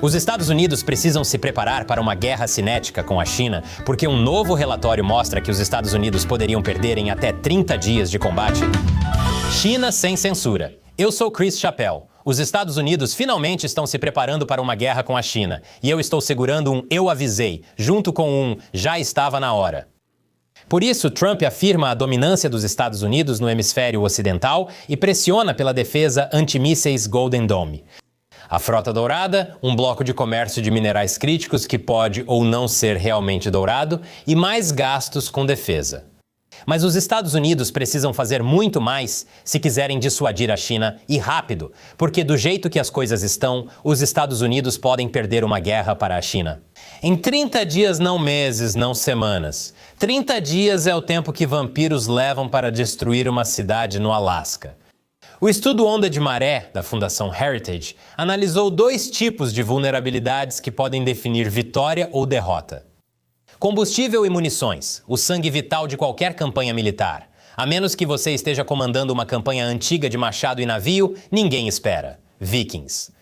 Os Estados Unidos precisam se preparar para uma guerra cinética com a China, porque um novo relatório mostra que os Estados Unidos poderiam perder em até 30 dias de combate. China sem censura. Eu sou Chris Chappell. Os Estados Unidos finalmente estão se preparando para uma guerra com a China, e eu estou segurando um "eu avisei", junto com um "já estava na hora". Por isso, Trump afirma a dominância dos Estados Unidos no hemisfério ocidental e pressiona pela defesa antimísseis Golden Dome. A Frota Dourada, um bloco de comércio de minerais críticos que pode ou não ser realmente dourado, e mais gastos com defesa. Mas os Estados Unidos precisam fazer muito mais se quiserem dissuadir a China, e rápido, porque do jeito que as coisas estão, os Estados Unidos podem perder uma guerra para a China. Em 30 dias, não meses, não semanas. 30 dias é o tempo que vampiros levam para destruir uma cidade no Alasca. O estudo Onda de Maré, da Fundação Heritage, analisou 2 tipos de vulnerabilidades que podem definir vitória ou derrota. Combustível e munições, o sangue vital de qualquer campanha militar. A menos que você esteja comandando uma campanha antiga de machado e navio, ninguém espera. Vikings.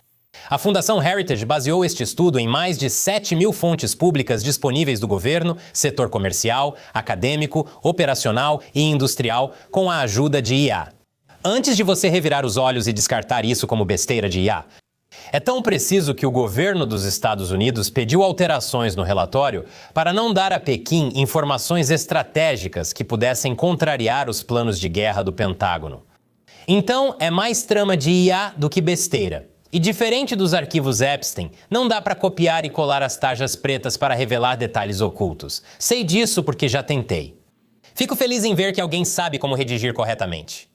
A Fundação Heritage baseou este estudo em mais de 7.000 fontes públicas disponíveis do governo, setor comercial, acadêmico, operacional e industrial, com a ajuda de IA. Antes de você revirar os olhos e descartar isso como besteira de IA, é tão preciso que o governo dos Estados Unidos pediu alterações no relatório para não dar a Pequim informações estratégicas que pudessem contrariar os planos de guerra do Pentágono. Então, é mais trama de IA do que besteira. E diferente dos arquivos Epstein, não dá para copiar e colar as tarjas pretas para revelar detalhes ocultos. Sei disso porque já tentei. Fico feliz em ver que alguém sabe como redigir corretamente.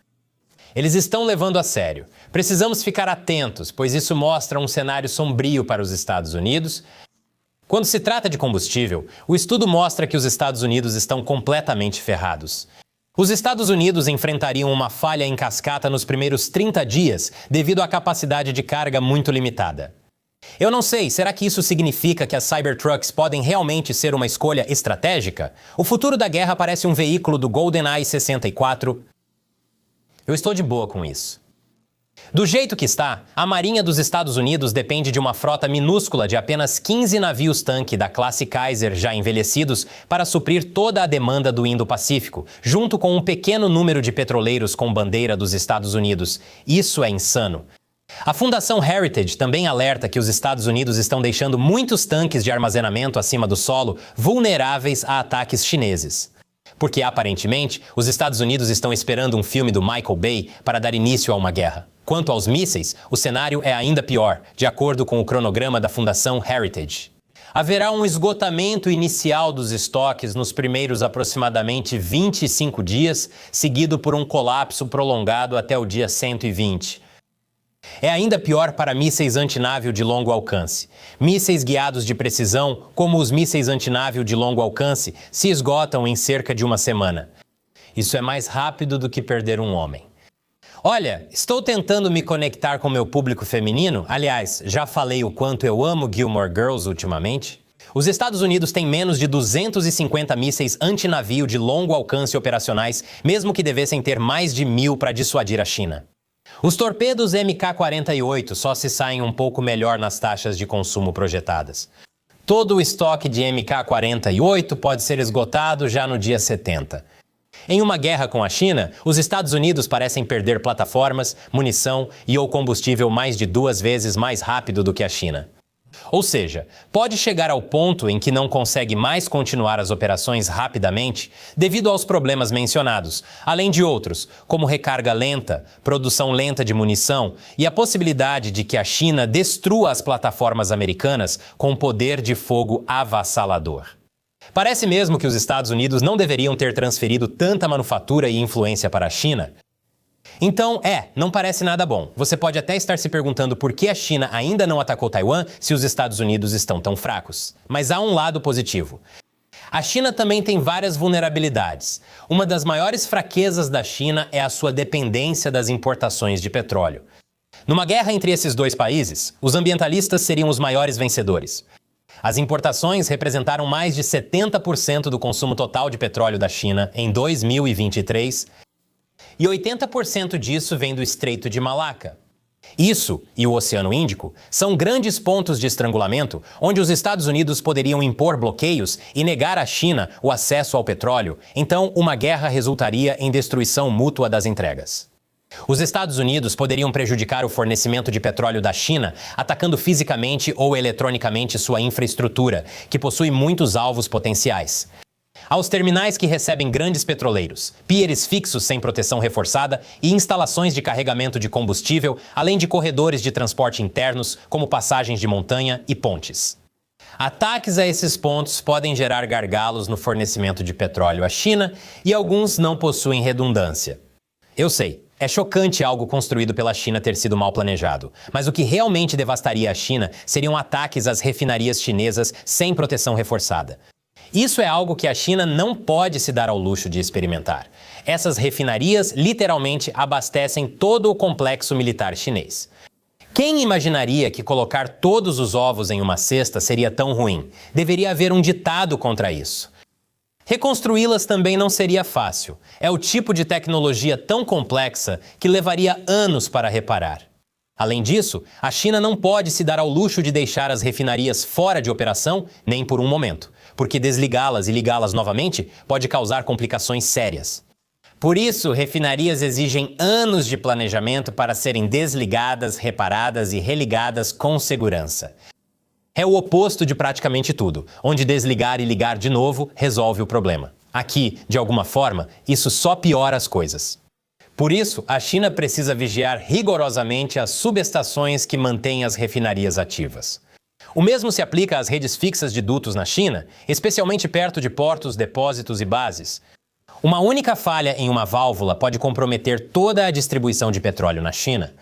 Eles estão levando a sério. Precisamos ficar atentos, pois isso mostra um cenário sombrio para os Estados Unidos. Quando se trata de combustível, o estudo mostra que os Estados Unidos estão completamente ferrados. Os Estados Unidos enfrentariam uma falha em cascata nos primeiros 30 dias devido à capacidade de carga muito limitada. Eu não sei, será que isso significa que as Cybertrucks podem realmente ser uma escolha estratégica? O futuro da guerra parece um veículo do GoldenEye 64. Eu estou de boa com isso. Do jeito que está, a Marinha dos Estados Unidos depende de uma frota minúscula de apenas 15 navios-tanque da classe Kaiser já envelhecidos para suprir toda a demanda do Indo-Pacífico, junto com um pequeno número de petroleiros com bandeira dos Estados Unidos. Isso é insano. A Fundação Heritage também alerta que os Estados Unidos estão deixando muitos tanques de armazenamento acima do solo vulneráveis a ataques chineses. Porque, aparentemente, os Estados Unidos estão esperando um filme do Michael Bay para dar início a uma guerra. Quanto aos mísseis, o cenário é ainda pior, de acordo com o cronograma da Fundação Heritage. Haverá um esgotamento inicial dos estoques nos primeiros aproximadamente 25 dias, seguido por um colapso prolongado até o dia 120. É ainda pior para mísseis antinávio de longo alcance. Mísseis guiados de precisão, como os mísseis antinávio de longo alcance, se esgotam em cerca de uma semana. Isso é mais rápido do que perder um homem. Olha, estou tentando me conectar com meu público feminino. Aliás, já falei o quanto eu amo Gilmore Girls ultimamente. Os Estados Unidos têm menos de 250 mísseis antinavio de longo alcance operacionais, mesmo que devessem ter mais de 1.000 para dissuadir a China. Os torpedos MK-48 só se saem um pouco melhor nas taxas de consumo projetadas. Todo o estoque de MK-48 pode ser esgotado já no dia 70. Em uma guerra com a China, os Estados Unidos parecem perder plataformas, munição ou combustível mais de 2 vezes mais rápido do que a China. Ou seja, pode chegar ao ponto em que não consegue mais continuar as operações rapidamente devido aos problemas mencionados, além de outros, como recarga lenta, produção lenta de munição e a possibilidade de que a China destrua as plataformas americanas com poder de fogo avassalador. Parece mesmo que os Estados Unidos não deveriam ter transferido tanta manufatura e influência para a China. Então, não parece nada bom. Você pode até estar se perguntando por que a China ainda não atacou Taiwan se os Estados Unidos estão tão fracos. Mas há um lado positivo. A China também tem várias vulnerabilidades. Uma das maiores fraquezas da China é a sua dependência das importações de petróleo. Numa guerra entre esses 2 países, os ambientalistas seriam os maiores vencedores. As importações representaram mais de 70% do consumo total de petróleo da China em 2023, e 80% disso vem do Estreito de Malaca. Isso e o Oceano Índico são grandes pontos de estrangulamento onde os Estados Unidos poderiam impor bloqueios e negar à China o acesso ao petróleo, então uma guerra resultaria em destruição mútua das entregas. Os Estados Unidos poderiam prejudicar o fornecimento de petróleo da China, atacando fisicamente ou eletronicamente sua infraestrutura, que possui muitos alvos potenciais. Aos terminais que recebem grandes petroleiros, pieres fixos sem proteção reforçada e instalações de carregamento de combustível, além de corredores de transporte internos, como passagens de montanha e pontes. Ataques a esses pontos podem gerar gargalos no fornecimento de petróleo à China e alguns não possuem redundância. Eu sei, é chocante algo construído pela China ter sido mal planejado, mas o que realmente devastaria a China seriam ataques às refinarias chinesas sem proteção reforçada. Isso é algo que a China não pode se dar ao luxo de experimentar. Essas refinarias literalmente abastecem todo o complexo militar chinês. Quem imaginaria que colocar todos os ovos em uma cesta seria tão ruim? Deveria haver um ditado contra isso. Reconstruí-las também não seria fácil. É o tipo de tecnologia tão complexa que levaria anos para reparar. Além disso, a China não pode se dar ao luxo de deixar as refinarias fora de operação nem por um momento, porque desligá-las e ligá-las novamente pode causar complicações sérias. Por isso, refinarias exigem anos de planejamento para serem desligadas, reparadas e religadas com segurança. É o oposto de praticamente tudo, onde desligar e ligar de novo resolve o problema. Aqui, de alguma forma, isso só piora as coisas. Por isso, a China precisa vigiar rigorosamente as subestações que mantêm as refinarias ativas. O mesmo se aplica às redes fixas de dutos na China, especialmente perto de portos, depósitos e bases. Uma única falha em uma válvula pode comprometer toda a distribuição de petróleo na China.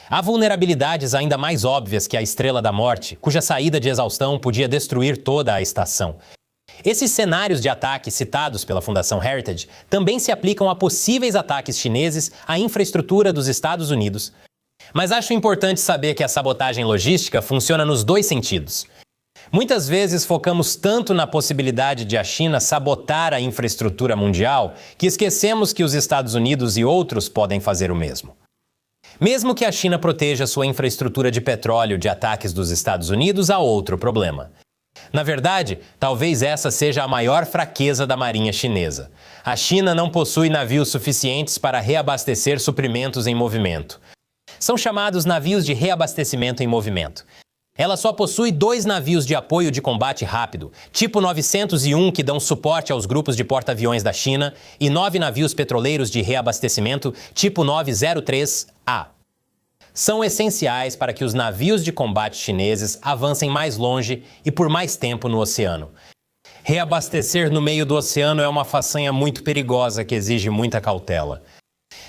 Há vulnerabilidades ainda mais óbvias que a Estrela da Morte, cuja saída de exaustão podia destruir toda a estação. Esses cenários de ataque citados pela Fundação Heritage também se aplicam a possíveis ataques chineses à infraestrutura dos Estados Unidos. Mas acho importante saber que a sabotagem logística funciona nos dois sentidos. Muitas vezes focamos tanto na possibilidade de a China sabotar a infraestrutura mundial que esquecemos que os Estados Unidos e outros podem fazer o mesmo. Mesmo que a China proteja sua infraestrutura de petróleo de ataques dos Estados Unidos, há outro problema. Na verdade, talvez essa seja a maior fraqueza da marinha chinesa. A China não possui navios suficientes para reabastecer suprimentos em movimento. São chamados navios de reabastecimento em movimento. Ela só possui 2 navios de apoio de combate rápido, tipo 901, que dão suporte aos grupos de porta-aviões da China, e 9 navios petroleiros de reabastecimento, tipo 903A. São essenciais para que os navios de combate chineses avancem mais longe e por mais tempo no oceano. Reabastecer no meio do oceano é uma façanha muito perigosa que exige muita cautela.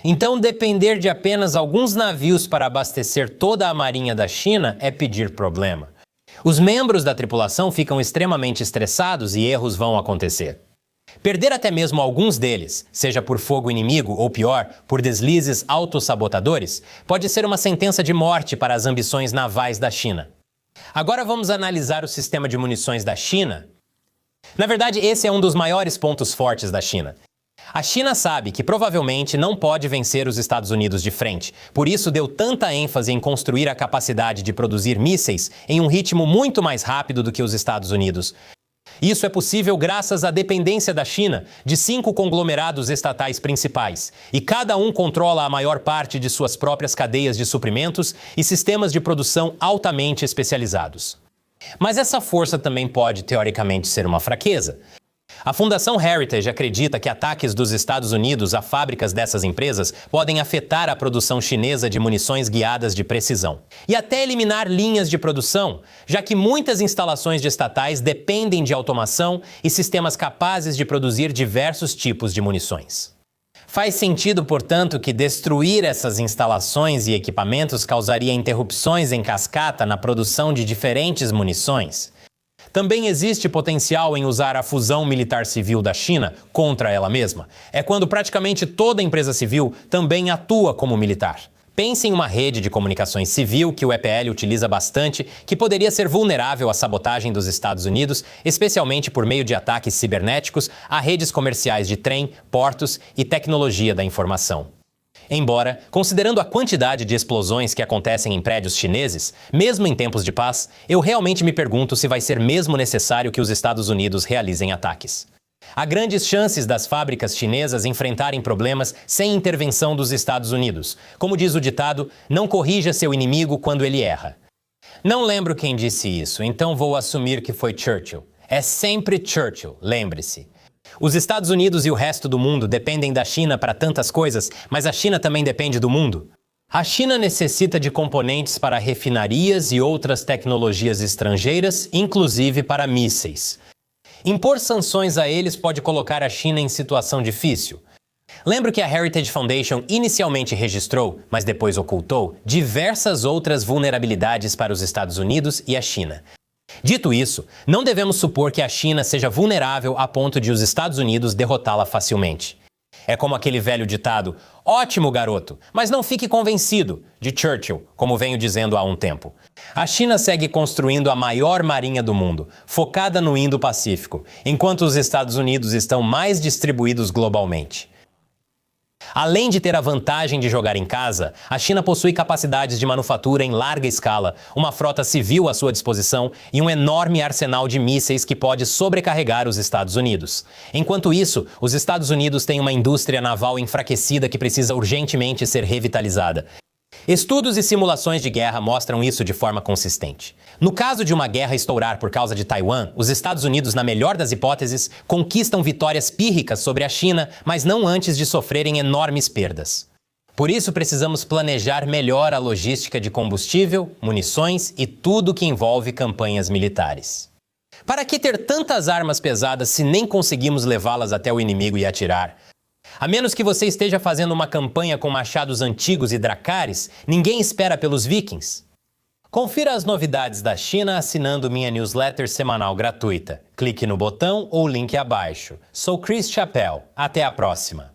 Então, depender de apenas alguns navios para abastecer toda a marinha da China é pedir problema. Os membros da tripulação ficam extremamente estressados e erros vão acontecer. Perder até mesmo alguns deles, seja por fogo inimigo ou pior, por deslizes autossabotadores, pode ser uma sentença de morte para as ambições navais da China. Agora vamos analisar o sistema de munições da China. Na verdade, esse é um dos maiores pontos fortes da China. A China sabe que provavelmente não pode vencer os Estados Unidos de frente, por isso deu tanta ênfase em construir a capacidade de produzir mísseis em um ritmo muito mais rápido do que os Estados Unidos. Isso é possível graças à dependência da China de 5 conglomerados estatais principais, e cada um controla a maior parte de suas próprias cadeias de suprimentos e sistemas de produção altamente especializados. Mas essa força também pode, teoricamente, ser uma fraqueza. A Fundação Heritage acredita que ataques dos Estados Unidos a fábricas dessas empresas podem afetar a produção chinesa de munições guiadas de precisão e até eliminar linhas de produção, já que muitas instalações de estatais dependem de automação e sistemas capazes de produzir diversos tipos de munições. Faz sentido, portanto, que destruir essas instalações e equipamentos causaria interrupções em cascata na produção de diferentes munições. Também existe potencial em usar a fusão militar-civil da China contra ela mesma. É quando praticamente toda empresa civil também atua como militar. Pense em uma rede de comunicações civil que o EPL utiliza bastante, que poderia ser vulnerável à sabotagem dos Estados Unidos, especialmente por meio de ataques cibernéticos a redes comerciais de trem, portos e tecnologia da informação. Embora, considerando a quantidade de explosões que acontecem em prédios chineses, mesmo em tempos de paz, eu realmente me pergunto se vai ser mesmo necessário que os Estados Unidos realizem ataques. Há grandes chances das fábricas chinesas enfrentarem problemas sem intervenção dos Estados Unidos. Como diz o ditado, não corrija seu inimigo quando ele erra. Não lembro quem disse isso, então vou assumir que foi Churchill. É sempre Churchill, lembre-se. Os Estados Unidos e o resto do mundo dependem da China para tantas coisas, mas a China também depende do mundo. A China necessita de componentes para refinarias e outras tecnologias estrangeiras, inclusive para mísseis. Impor sanções a eles pode colocar a China em situação difícil. Lembro que a Heritage Foundation inicialmente registrou, mas depois ocultou, diversas outras vulnerabilidades para os Estados Unidos e a China. Dito isso, não devemos supor que a China seja vulnerável a ponto de os Estados Unidos derrotá-la facilmente. É como aquele velho ditado, ótimo garoto, mas não fique convencido, de Churchill, como venho dizendo há um tempo. A China segue construindo a maior marinha do mundo, focada no Indo-Pacífico, enquanto os Estados Unidos estão mais distribuídos globalmente. Além de ter a vantagem de jogar em casa, a China possui capacidades de manufatura em larga escala, uma frota civil à sua disposição e um enorme arsenal de mísseis que pode sobrecarregar os Estados Unidos. Enquanto isso, os Estados Unidos têm uma indústria naval enfraquecida que precisa urgentemente ser revitalizada. Estudos e simulações de guerra mostram isso de forma consistente. No caso de uma guerra estourar por causa de Taiwan, os Estados Unidos, na melhor das hipóteses, conquistam vitórias pírricas sobre a China, mas não antes de sofrerem enormes perdas. Por isso, precisamos planejar melhor a logística de combustível, munições e tudo que envolve campanhas militares. Para que ter tantas armas pesadas se nem conseguimos levá-las até o inimigo e atirar? A menos que você esteja fazendo uma campanha com machados antigos e dracares, ninguém espera pelos vikings. Confira as novidades da China assinando minha newsletter semanal gratuita. Clique no botão ou link abaixo. Sou Chris Chappell. Até a próxima.